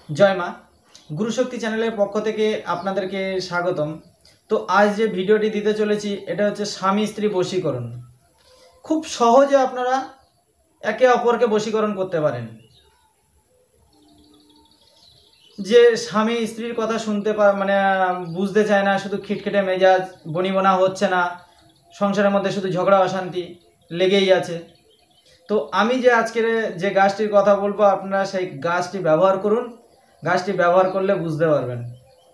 জয় মা। গুরুশক্তি চ্যানেলের পক্ষ থেকে আপনাদেরকে স্বাগতম। তো আজ যে ভিডিওটি দিতে চলেছি এটা হচ্ছে স্বামী স্ত্রী বশীকরণ। খুব সহজে আপনারা একে অপরকে বশীকরণ করতে পারেন। যে স্বামী স্ত্রীর কথা শুনতে বুঝতে চায় না, শুধু খিটখিটে মেজাজ, বনিবনা হচ্ছে না, সংসারের মধ্যে শুধু ঝগড়া অশান্তি লেগেই আছে। তো আমি যে আজকের যে গাছটির কথা বলবো আপনারা সেই গাছটি ব্যবহার করুন। গাছটি ব্যবহার করলে বুঝতে পারবেন,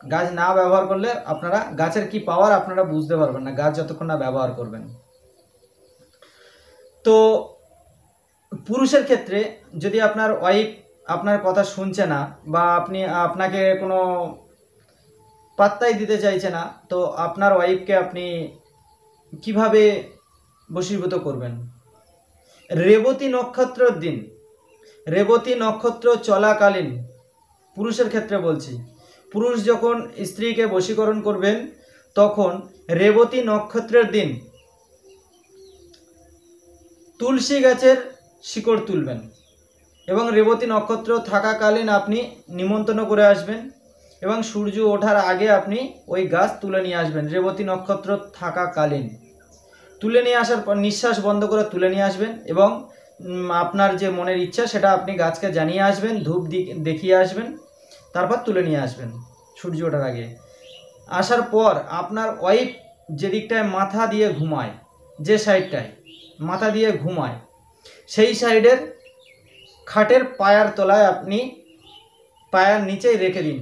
গাছ না ব্যবহার করলে আপনারা গাছের কি পাওয়ার আপনারা বুঝতে পারবেন না, গাছ যতক্ষণ না ব্যবহার করবেন। তো পুরুষের ক্ষেত্রে যদি আপনার ওয়াইফ আপনার কথা শুনছে না বা আপনাকে কোনো পাত্তাই দিতে চাইছে না, তো আপনার ওয়াইফকে আপনি কিভাবে বশীভূত করবেন? রেবতী নক্ষত্রের দিন, রেবতী নক্ষত্র চলাকালীন, পুরুষের ক্ষেত্রে বলছি, পুরুষ যখন স্ত্রীকে বশীকরণ করবেন তখন রেবতী নক্ষত্রের দিন তুলসী গাছের শিকড় তুলবেন এবং রেবতী নক্ষত্র থাকাকালীন আপনি নিমন্ত্রণ করে আসবেন এবং সূর্য ওঠার আগে আপনি ওই গাছ তুলে নিয়ে আসবেন। রেবতী নক্ষত্র থাকাকালীন তুলে নিয়ে আসার পর নিঃশ্বাস বন্ধ করে তুলে নিয়ে আসবেন এবং আপনার যে মনের ইচ্ছা সেটা আপনি গাছকে জানিয়ে আসবেন, ধূপ দেখিয়ে আসবেন, তারপর তুলে নিয়ে আসবেন সূর্য ওঠার আগে। আসার পর আপনার ওয়াইফ যে দিকটায় মাথা দিয়ে ঘুমায়, যে সাইডটায় মাথা দিয়ে ঘুমায় সেই সাইডের খাটের পায়ার তলায় আপনি পায়ার নিচেই রেখে দিন,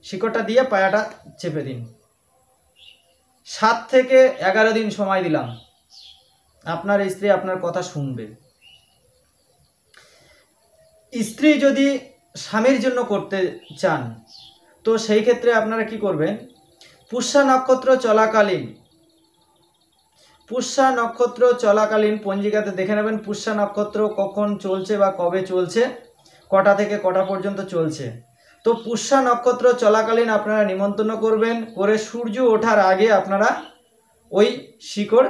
শিকড়টা দিয়ে পায়াটা চেপে দিন। 7 থেকে 11 দিন সময় দিলাম, আপনার স্ত্রী আপনার কথা শুনবে। স্ত্রী যদি স্বামীর জন্য করতে চান তো সেই ক্ষেত্রে আপনারা কি করবেন? পুষ্যা নক্ষত্র চলাকালীন পঞ্জিকাতে দেখে নেবেন পুষ্যা নক্ষত্র কখন চলছে বা কবে চলছে, কটা থেকে কটা পর্যন্ত চলছে। তো পুষ্যা নক্ষত্র চলাকালীন আপনারা নিমন্ত্রণ করবেন, করে সূর্য ওঠার আগে আপনারা ওই শিকড়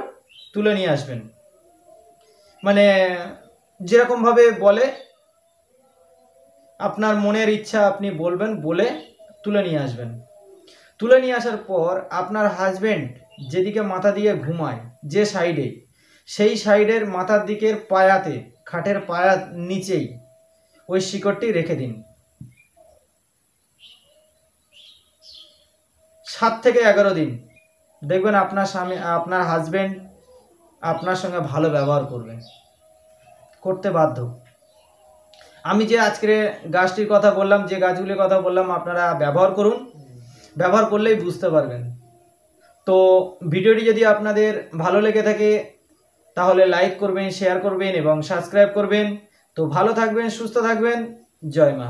তুলে নিয়ে আসবেন। যেরকমভাবে বলে আপনার মনের ইচ্ছা আপনি বলবেন, বলে তুলে নিয়ে আসবেন। তুলে নিয়ে আসার পর আপনার হাজবেন্ড যেদিকে মাথা দিয়ে ঘুমায়, যে সাইডে, সেই সাইডের মাথার দিকের পায়াতে, খাটের পায়ার নিচেই ওই শিকড়টি রেখে দিন। 7 থেকে 11 দিন দেখবেন আপনার হাজবেন্ড আপনার সঙ্গে ভালো ব্যবহার করতে বাধ্য। আমি যে আজকের গাছটির কথা বললাম, যে গাছগুলির কথা বললাম, আপনারা ব্যবহার করুন, ব্যবহার করলেই বুঝতে পারবেন। তো ভিডিওটি যদি আপনাদের ভালো লেগে থাকে তাহলে লাইক করবেন, শেয়ার করবেন এবং সাবস্ক্রাইব করবেন। তো ভালো থাকবেন, সুস্থ থাকবেন। জয় মা।